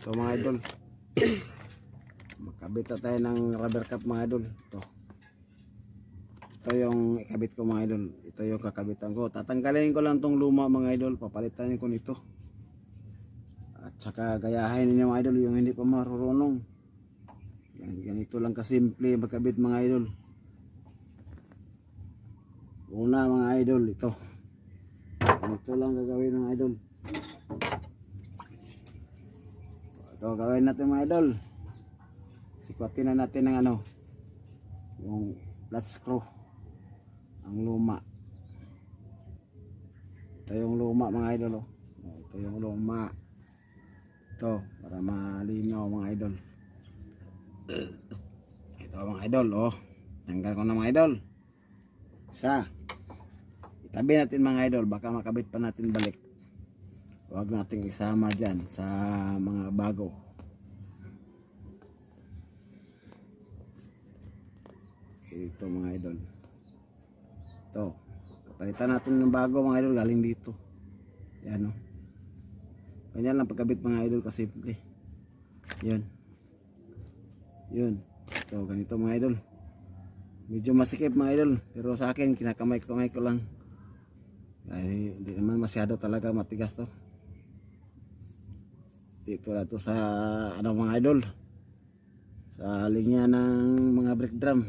Ito mga idol. Makabit na tayo ng rubber cap mga idol. Ito yung ikabit ko mga idol. Ito yung kakabitan ko. Tatanggalin ko lang tong luma mga idol. Papalitan ko nito. At saka gayahin ninyo mga idol yung hindi pa marunong. Ganito lang kasimple magkabit mga idol. Una mga idol, ito. Ganito lang gagawin mga idol. Ito gawin natin mga idol. Sikwatin na natin ng ano, yung flat screw, ang luma. Ito yung luma mga idol. Oh. Ito yung luma. Ito para malinaw mga idol. Ito mga idol. Oh, tanggal ko na mga idol. Isa. Itabi natin mga idol, baka makabit pa natin balik. Huwag nating isama dyan sa mga bago. Ito mga idol. Ito. Kapalitan natin ng bago mga idol, galing dito. Yan o. Ganyan lang pagkabit mga idol, kasimple. Yun. Yun. Ito, ganito mga idol. Medyo masikip mga idol, pero sa akin kinakamay-kamay ko lang. Ay, hindi naman masyado talaga matigas to. Dito na to sa ano mga idol, sa linya ng mga brake drum.